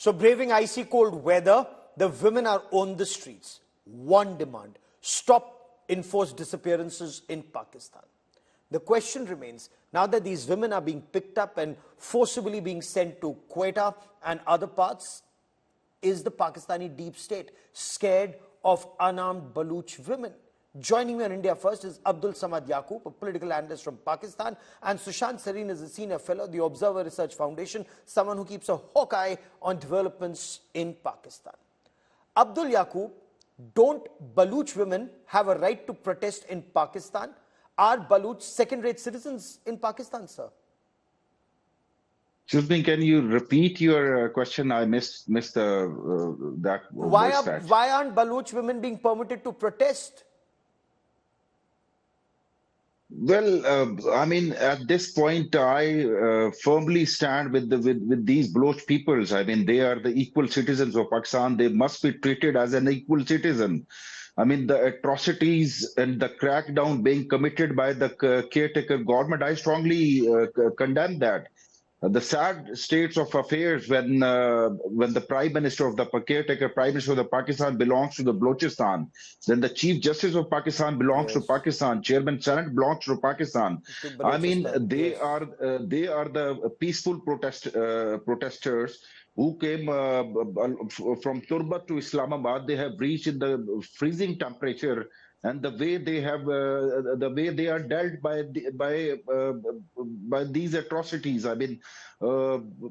So braving icy cold weather, the women are on the streets. One demand: stop enforced disappearances in Pakistan. The question remains, now that these women are being picked up and forcibly being sent to Quetta and other parts, is the Pakistani deep state scared of unarmed Baloch women? Joining me on India First is Abdul Samad Yaqub, a political analyst from Pakistan, and Sushant Sareen is a senior fellow at the Observer Research Foundation, someone who keeps a hawk eye on developments in Pakistan. Abdul Yaqub, don't Baloch women have a right to protest in Pakistan? Are Baloch second-rate citizens in Pakistan, sir? Excuse me, can you repeat your question? I missed that voice stretch. Why aren't Baloch women being permitted to protest? Well, I mean, at this point, I firmly stand with these Baloch peoples. I mean, they are the equal citizens of Pakistan. They must be treated as an equal citizen. I mean, the atrocities and the crackdown being committed by the caretaker government, I strongly condemn that. The sad states of affairs when the Prime Minister of the caretaker Prime Minister of the Pakistan belongs to the Balochistan, then the Chief Justice of Pakistan belongs to Pakistan, Chairman Senate belongs to Pakistan. I mean, they are the peaceful protesters who came from Turbat to Islamabad. They have reached in the freezing temperature, and the way they are dealt by these atrocities. I mean,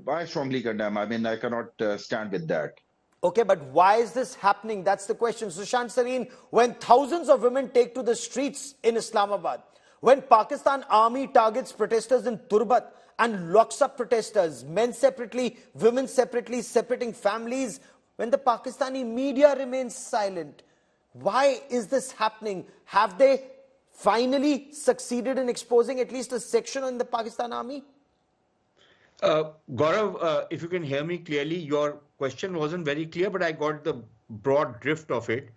I strongly condemn. I mean, I cannot stand with that. Okay, but why is this happening? That's the question. Sushant Sareen, when thousands of women take to the streets in Islamabad, when Pakistan army targets protesters in Turbat and locks up protesters, men separately, women separately, separating families, when the Pakistani media remains silent, why is this happening? Have they finally succeeded in exposing at least a section in the Pakistan army? Gaurav, if you can hear me clearly, your question wasn't very clear, but I got the broad drift of it.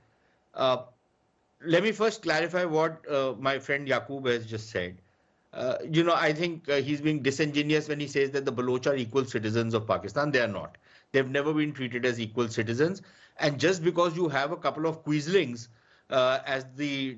Let me first clarify what my friend Yaqub has just said. I think he's being disingenuous when he says that the Baloch are equal citizens of Pakistan. They are not. They've never been treated as equal citizens. And just because you have a couple of quislings as the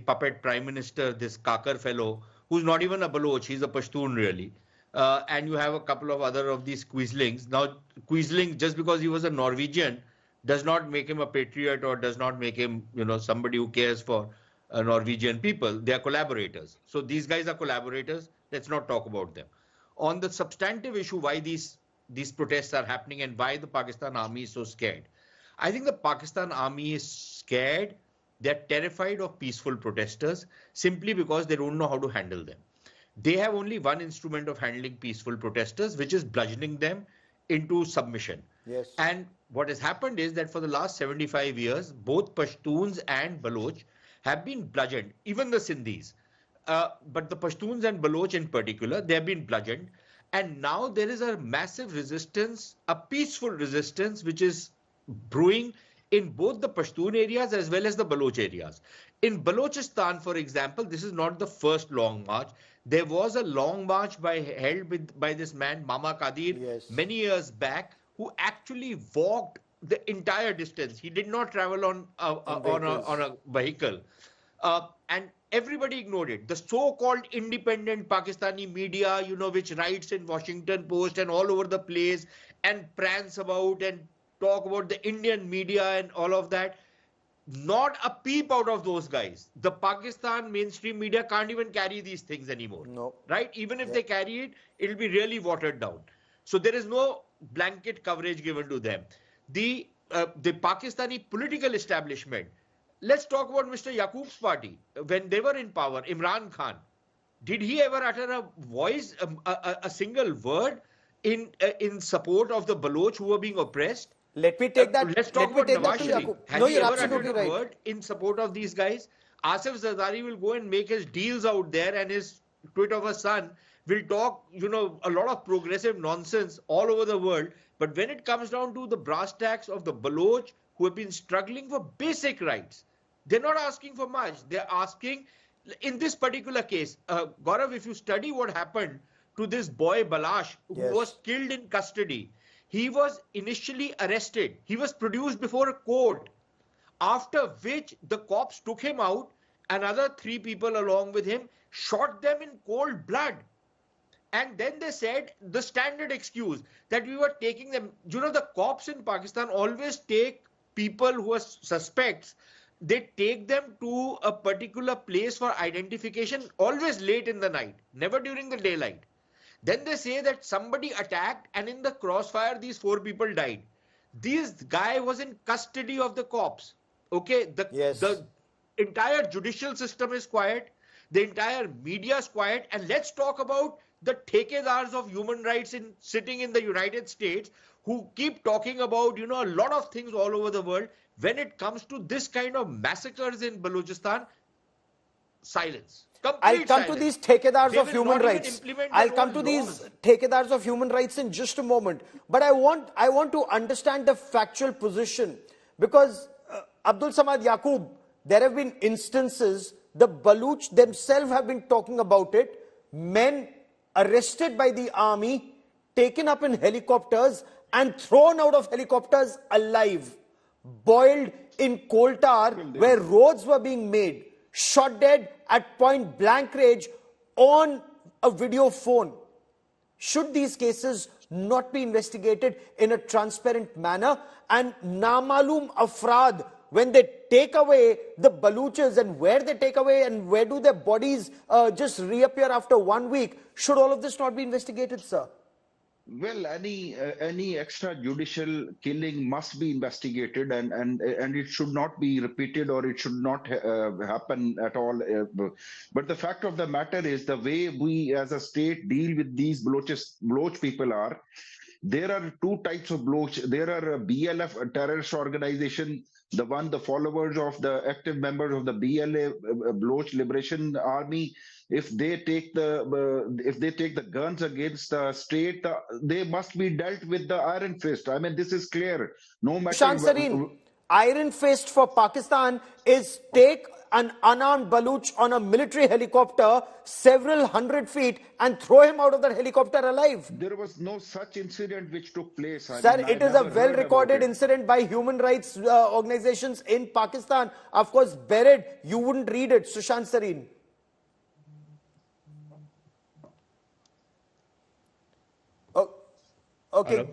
puppet prime minister, this Kakar fellow, who's not even a Baloch, he's a Pashtun really. And you have a couple of other of these quislings. Now, quisling, just because he was a Norwegian, does not make him a patriot or does not make him, somebody who cares for Norwegian people. They are collaborators. So these guys are collaborators. Let's not talk about them. On the substantive issue, why these protests are happening and why the Pakistan army is so scared. I think the Pakistan army is scared. They're terrified of peaceful protesters simply because they don't know how to handle them. They have only one instrument of handling peaceful protesters, which is bludgeoning them into submission. Yes. And what has happened is that for the last 75 years, both Pashtuns and Baloch have been bludgeoned, even the Sindhis. But the Pashtuns and Baloch in particular, they have been bludgeoned. And now there is a massive resistance, a peaceful resistance, which is brewing in both the Pashtun areas as well as the Baloch areas. In Balochistan, for example, this is not the first long march. There was a long march held by this man, Mama Qadir, many years back, who actually walked the entire distance. He did not travel on a vehicle. And everybody ignored it. The so-called independent Pakistani media, which writes in Washington Post and all over the place and prance about and talk about the Indian media and all of that. Not a peep out of those guys. The Pakistan mainstream media can't even carry these things anymore. No. Right? Even if they carry it, it'll be really watered down. So there is no blanket coverage given to them. The Pakistani political establishment. Let's talk about Mr. Yaqub's party. When they were in power, Imran Khan, did he ever utter a voice, a single word in support of the Baloch who were being oppressed? Let me take that. Let's talk about Nawaz Sharif. No, you're ever absolutely uttered right. a word in support of these guys? Asif Zardari will go and make his deals out there, and his twit of a son will talk, a lot of progressive nonsense all over the world. But when it comes down to the brass tacks of the Baloch who have been struggling for basic rights, they're not asking for much. They're asking, in this particular case, Gaurav, if you study what happened to this boy Balash, who was killed in custody, he was initially arrested. He was produced before a court, after which the cops took him out, another 3 people along with him, shot them in cold blood. And then they said the standard excuse that we were taking them. You know, the cops in Pakistan always take people who are suspects, they take them to a particular place for identification, always late in the night, never during the daylight. Then they say that somebody attacked and in the crossfire, these 4 people died. This guy was in custody of the cops. Okay, the entire judicial system is quiet. The entire media is quiet. And let's talk about the thekedars of human rights sitting in the United States who keep talking about, you know, a lot of things all over the world. When it comes to this kind of massacres in Balochistan, silence. I'll come to these thekedars of human rights. I'll come to these thekedars of human rights in just a moment. But I want to understand the factual position, because Abdul Samad Yaqub, there have been instances, the Baloch themselves have been talking about it, men arrested by the army, taken up in helicopters and thrown out of helicopters alive, boiled in coal tar where roads were being made, shot dead at point blank range on a video phone. Should these cases not be investigated in a transparent manner? And Namalum Afrad, when they take away the Baloches, and where they take away and where do their bodies just reappear after 1 week, should all of this not be investigated, sir? Well, any extrajudicial killing must be investigated, and it should not be repeated, or it should not happen at all. But the fact of the matter is, the way we as a state deal with these Baloch people are, there are 2 types of Baloch. There are a BLF, a terrorist organization, the followers of the active members of the BLA, Baloch Liberation Army. If they take the guns against the state, they must be dealt with the iron fist. I mean, this is clear. No matter. Sushant Sareen, iron fist for Pakistan is take an unarmed Baloch on a military helicopter several hundred feet and throw him out of that helicopter alive. There was no such incident which took place. Sir, it is a well-recorded incident by human rights organizations in Pakistan. Of course, buried, you wouldn't read it. Sushant Sareen. Oh, okay. Hello?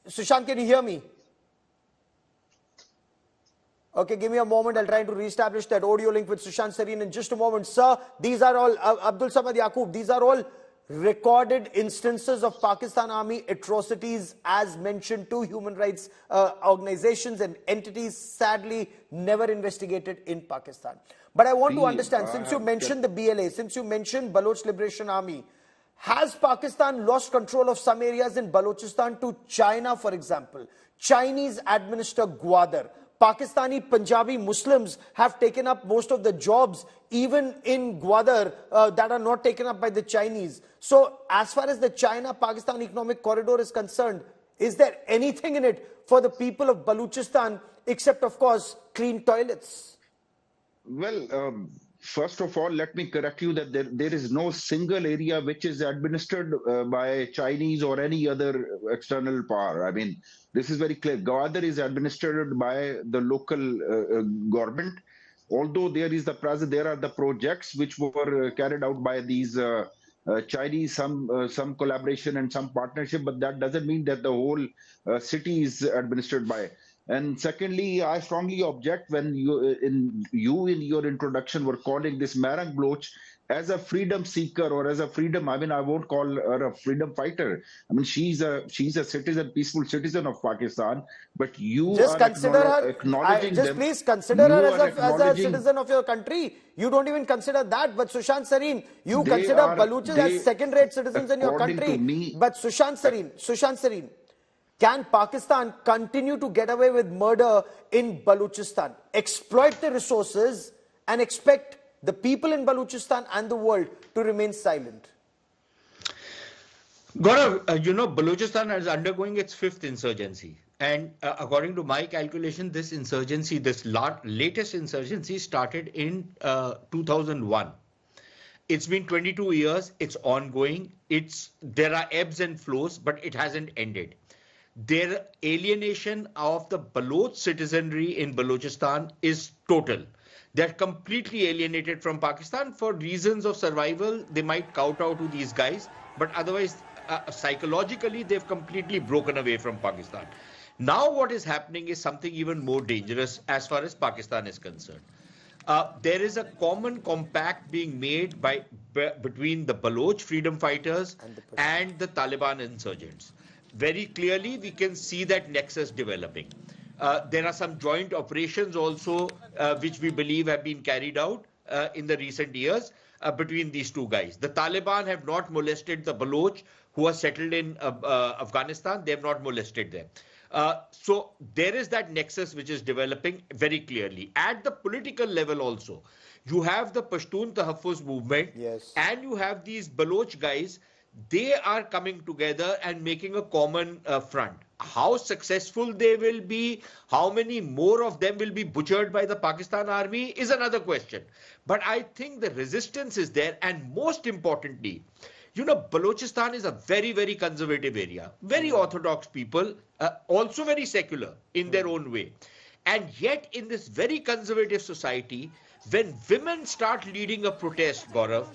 Sushant, can you hear me? Okay, give me a moment. I'll try to reestablish that audio link with Sushant Sareen in just a moment. Sir, these are all, Abdul Samad Yaqub, these are all recorded instances of Pakistan Army atrocities as mentioned to human rights organizations and entities, sadly never investigated in Pakistan. But I want to understand, since you mentioned the BLA, since you mentioned Baloch Liberation Army, has Pakistan lost control of some areas in Balochistan to China, for example? Chinese administer Gwadar. Pakistani Punjabi Muslims have taken up most of the jobs, even in Gwadar, that are not taken up by the Chinese. So, as far as the China-Pakistan economic corridor is concerned, is there anything in it for the people of Balochistan, except, of course, clean toilets? Well, first of all, let me correct you that there is no single area which is administered by Chinese or any other external power. I mean, this is very clear. Gwadar is administered by the local government. Although there are the projects which were carried out by these Chinese, some collaboration and some partnership, but that doesn't mean that the whole city is administered by. And secondly, I strongly object when you in your introduction were calling this Marang Bloch as a freedom seeker or as a freedom. I mean, I won't call her a freedom fighter. I mean, she's a citizen, peaceful citizen of Pakistan. But you just are consider her. Please consider her as a citizen of your country. You don't even consider that. But Sushant Sareen, you consider Baloches as second-rate citizens in your country. But Sushant Sareen. Can Pakistan continue to get away with murder in Balochistan, exploit the resources, and expect the people in Balochistan and the world to remain silent? Gaurav, you know, Balochistan is undergoing its 5th insurgency. And according to my calculation, this insurgency, this latest insurgency started in 2001. It's been 22 years. It's ongoing. There are ebbs and flows, but it hasn't ended. their alienation of the Baloch citizenry in Balochistan is total. They're completely alienated from Pakistan for reasons of survival. They might kowtow to these guys, but otherwise, psychologically, they've completely broken away from Pakistan. Now, what is happening is something even more dangerous as far as Pakistan is concerned. There is a common compact being made between the Baloch freedom fighters and the Taliban insurgents. Very clearly, we can see that nexus developing. There are some joint operations also, which we believe have been carried out in the recent years between these two guys. The Taliban have not molested the Baloch who are settled in Afghanistan. They have not molested them. So there is that nexus which is developing very clearly. At the political level also, you have the Pashtun Tahaffuz movement, yes, and you have these Baloch guys. They are coming together and making a common front. How successful they will be, how many more of them will be butchered by the Pakistan army is another question. But I think the resistance is there, and most importantly, you know, Balochistan is a very, very conservative area, very orthodox people, also very secular in their own way. And yet in this very conservative society, when women start leading a protest, Gaurav,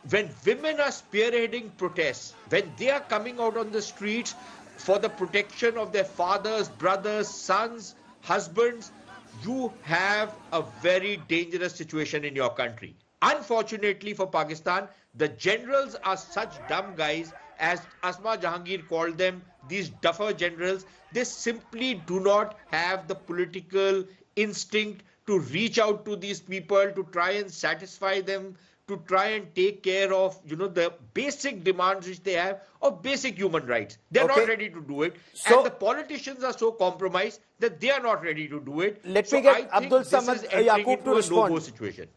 when women are spearheading protests, when they are coming out on the streets for the protection of their fathers, brothers, sons, husbands, you have a very dangerous situation in your country. Unfortunately for Pakistan, the generals are such dumb guys, as Asma Jahangir called them, these duffer generals. They simply do not have the political instinct to reach out to these people, to try and satisfy them, to try and take care of, you know, the basic demands which they have of basic human rights. They're not ready to do it. So, and the politicians are so compromised that they are not ready to do it. Let me get Abdul Samad Yaqub to respond. No-go situation.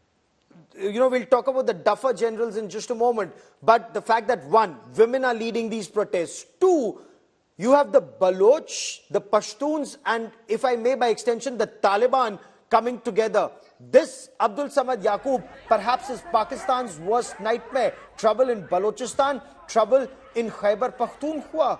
You know, we'll talk about the duffer generals in just a moment. But the fact that, one, women are leading these protests. Two, you have the Baloch, the Pashtuns, and if I may by extension, the Taliban coming together. This, Abdul Samad Yaqub, perhaps is Pakistan's worst nightmare. Trouble in Balochistan, trouble in Khyber Pakhtunkhwa.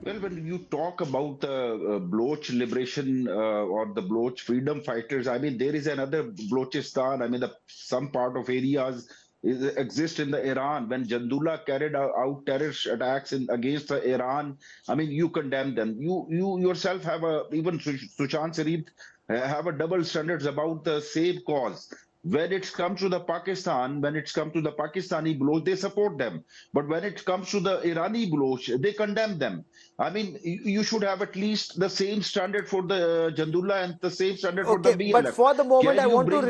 Well, when you talk about the Baloch liberation or the Baloch freedom fighters, I mean, there is another Balochistan. I mean, some part of areas exist in the Iran. When Jandula carried out terrorist attacks against the Iran, I mean, you condemn them. You yourself have even Sushant Sharif have a double standards about the same cause. When it comes to the Pakistan, when it comes to the Pakistani Baloch, they support them. But when it comes to the Irani Baloch, they condemn them. I mean, you should have at least the same standard for the Jandula and the same standard for the BLF. But for the moment, I want to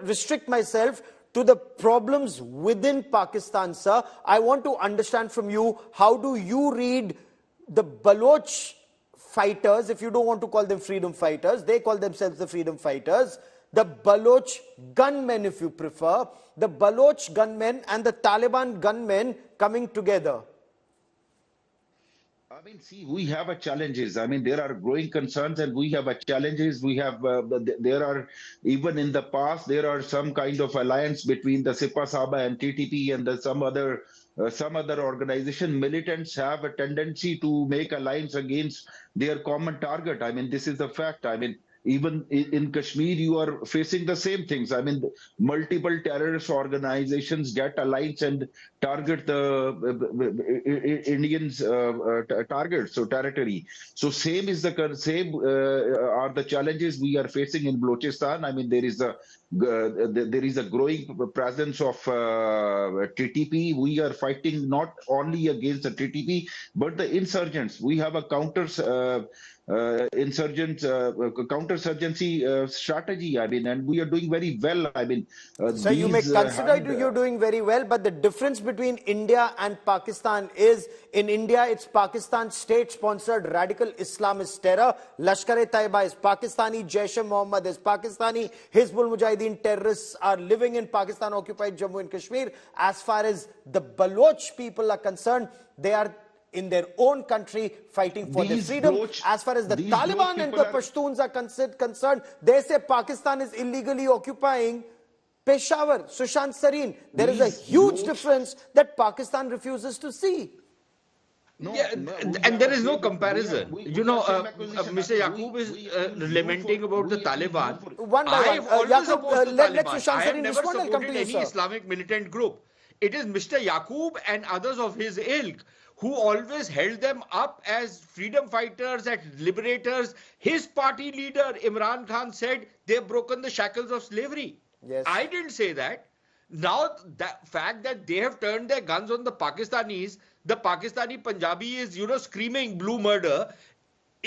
restrict myself to the problems within Pakistan, sir. I want to understand from you, how do you read the Baloch fighters, if you don't want to call them freedom fighters, they call themselves the freedom fighters, the Baloch gunmen, if you prefer, the Baloch gunmen and the Taliban gunmen coming together? I mean, see, we have a challenges. I mean, there are growing concerns and we have a challenges. We have, there are, even in the past, there are some kind of alliance between the Sipa Saba and TTP and some other organization. Militants have a tendency to make alliance against their common target. I mean, this is the fact. I mean, even in Kashmir, you are facing the same things. I mean, multiple terrorist organizations get alliance and target the Indians' targets, so territory. So same are the challenges we are facing in Balochistan. I mean, there is a growing presence of TTP. We are fighting not only against the TTP, but the insurgents. We have a counter-insurgency strategy. I mean, and we are doing very well. I mean, so you may consider you're doing very well, but the difference between India and Pakistan is, in India, it's Pakistan state-sponsored radical Islamist terror. Lashkar-e-Taiba is Pakistani, Jaish-e-Mohammed is Pakistani, Hizbul Mujahideen terrorists are living in Pakistan-occupied Jammu and Kashmir. As far as the Baloch people are concerned, they are in their own country fighting for their freedom. As far as the Taliban and the Pashtuns are concerned, they say Pakistan is illegally occupying Peshawar, Sushant Sareen. There is a huge difference that Pakistan refuses to see. No, Yeah, no, we and have there the is no same, comparison. we have same acquisition. I Mr. mean, Yaqub is we flew for, lamenting about the we flew Taliban. for. One by I one. have always Yaqub, opposed the let Taliban. Sushant I have Sarin never respond. I'll come to supported you, any sir. Islamic militant group. It is Mr. Yaqub and others of his ilk who always held them up as freedom fighters and liberators. His party leader, Imran Khan, said they've broken the shackles of slavery. Yes. I didn't say that. Now, the fact that they have turned their guns on the Pakistanis, the Pakistani Punjabi is, screaming blue murder.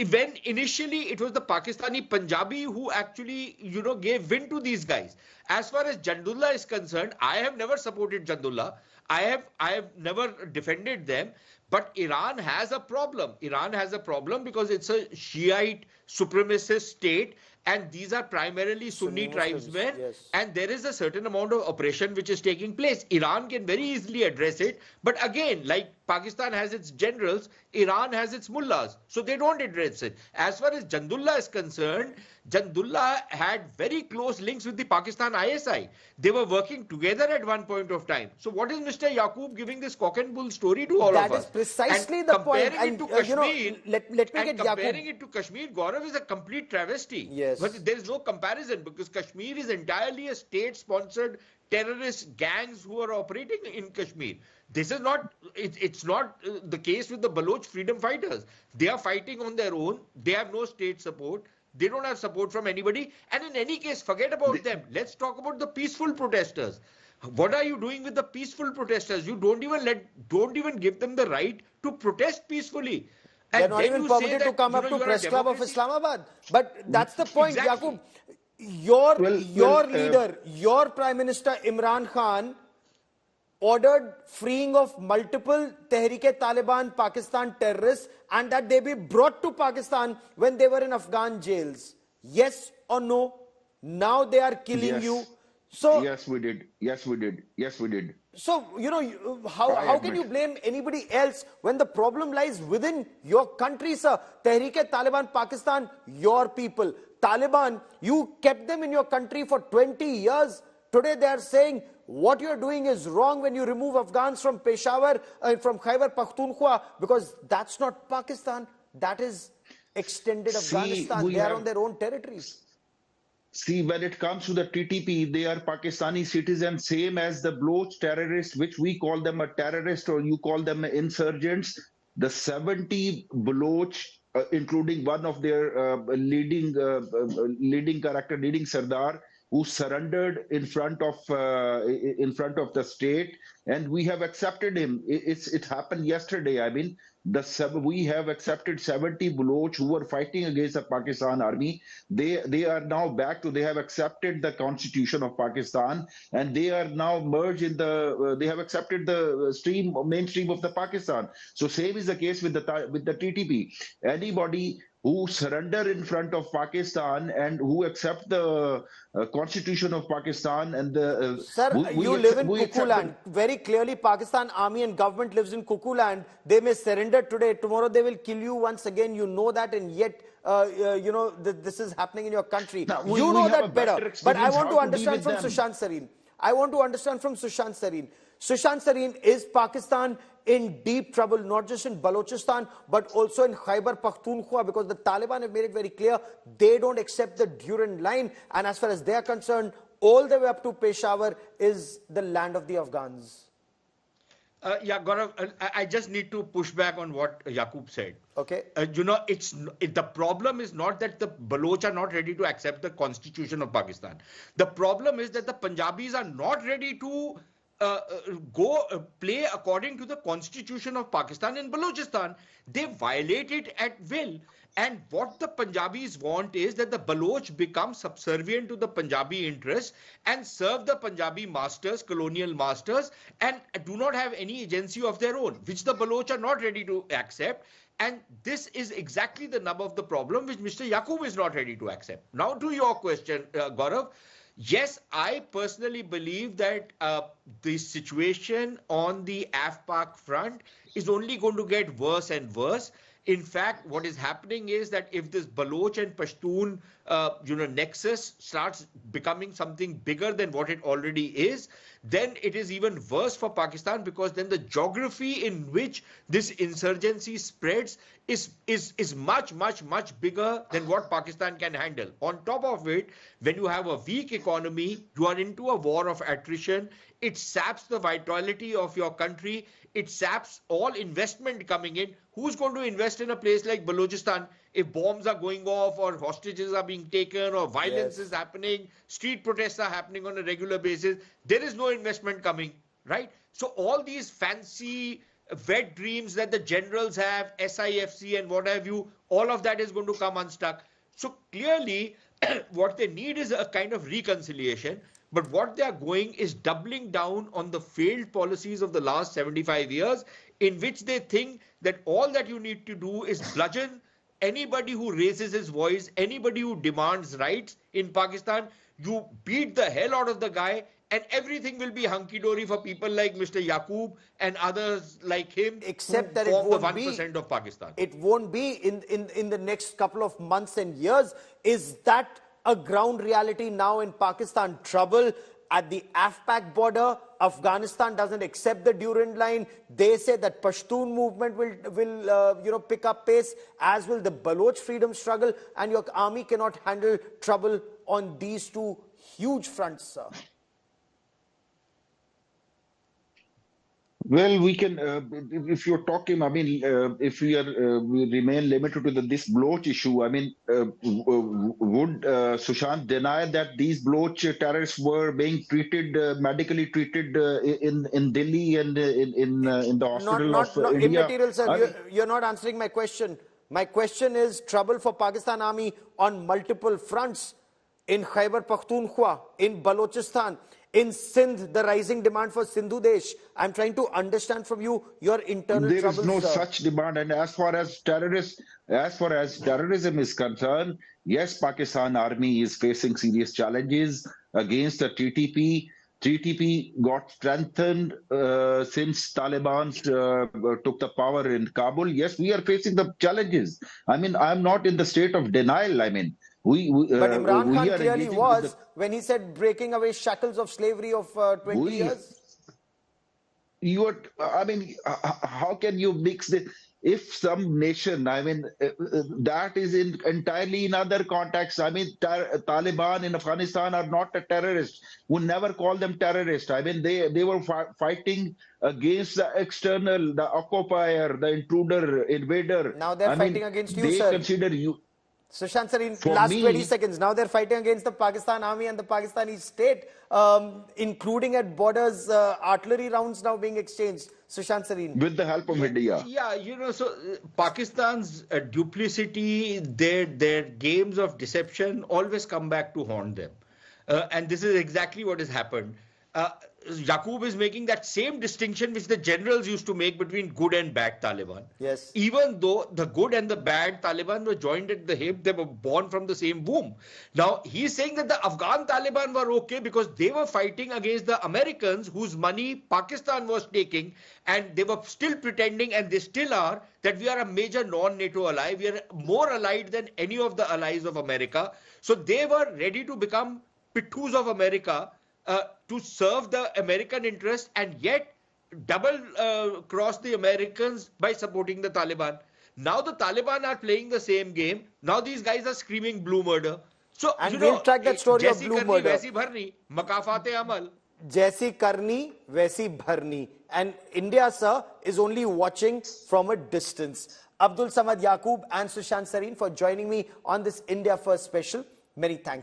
When initially it was the Pakistani Punjabi who actually, gave wind to these guys. As far as Jandullah is concerned, I have never supported Jandullah. I have never defended them. But Iran has a problem. Iran has a problem because it's a Shiite supremacist state, and these are primarily Sunni Muslims, tribesmen, yes. and there is a certain amount of oppression which is taking place. Iran can very easily address it, but again, like Pakistan has its generals, Iran has its mullahs, so they don't address it. As far as Jandullah is concerned, Jandullah had very close links with the Pakistan ISI. They were working together at one point of time. So what is Mr. Yaqub giving this cock and bull story to all That of is us? precisely And the point. comparing it to Kashmir, let me and get comparing Yaqub. it to Kashmir, Gaurav, is a complete travesty. Yes. But there is no comparison because Kashmir is entirely a state-sponsored terrorist gangs who are operating in Kashmir. This is not, it's not the case with the Baloch freedom fighters. They are fighting on their own. They have no state support. They don't have support from anybody. And in any case, forget about them. Let's talk about the peaceful protesters. What are you doing with the peaceful protesters? You don't even give them the right to protest peacefully. They're And not then even you say permitted to that, come up to you are a Press Club of democracy. Islamabad. But that's the point, Exactly. Yaqub. Your Well, leader, your Prime Minister Imran Khan ordered freeing of multiple Tehreek-e-Taliban Pakistan terrorists and that they be brought to Pakistan when they were in Afghan jails. Yes or no? Now they are killing Yes. you. So Yes, we did. Yes, we did. Yes, we did. So, how can you blame anybody else when the problem lies within your country, sir? Tehreek-e-Taliban Pakistan, your people. Taliban, you kept them in your country for 20 years. Today they are saying what you're doing is wrong when you remove Afghans from Peshawar, from Khyber Pakhtunkhwa, because that's not Pakistan. That is extended Afghanistan. They are on their own territories. See, when it comes to the TTP, they are Pakistani citizens, same as the Baloch terrorists, which we call them a terrorist or you call them insurgents. The 70 Baloch, including one of their leading character, leading Sardar, who surrendered in front of the state, and we have accepted him. It happened yesterday. I mean, we have accepted 70 Baloch who were fighting against the Pakistan army. They are now back to. They have accepted the constitution of Pakistan, and they are now merged in the. They have accepted the mainstream of the Pakistan. So same is the case with the TTP. Anybody who surrender in front of Pakistan and who accept the constitution of Pakistan and the Sir, you live in Cuckoo land. Very clearly, Pakistan army and government lives in Cuckoo land. They may surrender today. Tomorrow they will kill you once again. You know that, and yet, this is happening in your country. Now, You know that better. But I experience want to how to understand deal from with Sushant Sarin. I want to understand from Sushant Sarin. Sushant Sarin, is Pakistan in deep trouble, not just in Balochistan, but also in Khyber Pakhtunkhwa, because the Taliban have made it very clear they don't accept the Durand line, and as far as they are concerned, all the way up to Peshawar is the land of the Afghans. Yeah, Gaurav, I just need to push back on what Yaqub said. Okay. The problem is not that the Baloch are not ready to accept the constitution of Pakistan. The problem is that the Punjabis are not ready to play according to the constitution of Pakistan in Balochistan. They violate it at will. And what the Punjabis want is that the Baloch become subservient to the Punjabi interests and serve the Punjabi masters, colonial masters, and do not have any agency of their own, which the Baloch are not ready to accept. And this is exactly the nub of the problem, which Mr. Yaqub is not ready to accept. Now to your question, Gaurav. Yes, I personally believe that the situation on the AFPAC front is only going to get worse and worse. In fact, what is happening is that if this Baloch and Pashtun, nexus starts becoming something bigger than what it already is, then it is even worse for Pakistan, because then the geography in which this insurgency spreads is much, much, much bigger than what Pakistan can handle. On top of it, when you have a weak economy, you are into a war of attrition. It saps the vitality of your country. It saps all investment coming in. Who's going to invest in a place like Balochistan if bombs are going off or hostages are being taken or violence is happening, street protests are happening on a regular basis? There is no investment coming, right? So all these fancy wet dreams that the generals have, SIFC and what have you, all of that is going to come unstuck. So clearly, what they need is a kind of reconciliation. But what they are going is doubling down on the failed policies of the last 75 years, in which they think that all that you need to do is bludgeon anybody who raises his voice, anybody who demands rights in Pakistan. You beat the hell out of the guy, and everything will be hunky-dory for people like Mr. Yaqub and others like him, except that who it form the won't 1% of Pakistan. It won't be in the next couple of months and years. Is that a ground reality now in Pakistan? Trouble at the AFPAC border. Afghanistan doesn't accept the Durand line. They say that Pashtun movement will pick up pace, as will the Baloch freedom struggle, and your army cannot handle trouble on these two huge fronts, sir. Well, we can, if you're talking, I mean, if we remain limited to this Bloch issue, I mean, would Sushant deny that these Bloch terrorists were being treated, medically treated in Delhi and in the hospital of India? Immaterial, sir. You're not answering my question. My question is trouble for Pakistan army on multiple fronts. In Khyber Pakhtunkhwa, in Balochistan, in Sindh, the rising demand for Sindhu Desh. I'm trying to understand from you your internal troubles. There is no such demand, and as far as terrorism is concerned, yes, Pakistan army is facing serious challenges against the TTP. TTP got strengthened since Taliban took the power in Kabul. Yes, we are facing the challenges. I mean, I'm not in the state of denial. I mean, but Imran Khan clearly was when he said breaking away shackles of slavery of 20 years. I mean, how can you mix this? If some nation, I mean, that is entirely in other contexts. I mean, Taliban in Afghanistan are not a terrorist. We never call them terrorists. I mean, they were fighting against the external, the occupier, the intruder, invader. Now they're fighting against you, they sir. They consider you. Sushant sir, in last 20 seconds, now they're fighting against the Pakistan army and the Pakistani state, including at borders, artillery rounds now being exchanged. Sushant Sareen. With the help of India. Yeah, so Pakistan's duplicity, their games of deception always come back to haunt them. And this is exactly what has happened. Yaqub is making that same distinction which the generals used to make between good and bad Taliban. Yes. Even though the good and the bad Taliban were joined at the hip, they were born from the same womb. Now, he's saying that the Afghan Taliban were okay because they were fighting against the Americans whose money Pakistan was taking, and they were still pretending, and they still are, that we are a major non-NATO ally. We are more allied than any of the allies of America. So they were ready to become pittus of America, to serve the American interest, and yet double cross the Americans by supporting the Taliban. Now the Taliban are playing the same game. Now these guys are screaming blue murder. So, and we'll track that story of blue murder. Waisi bharni, makafate amal. Jaisi karni, waisi bharni. And India, sir, is only watching from a distance. Abdul Samad Yaqub and Sushant Sareen for joining me on this India First special. Many thanks.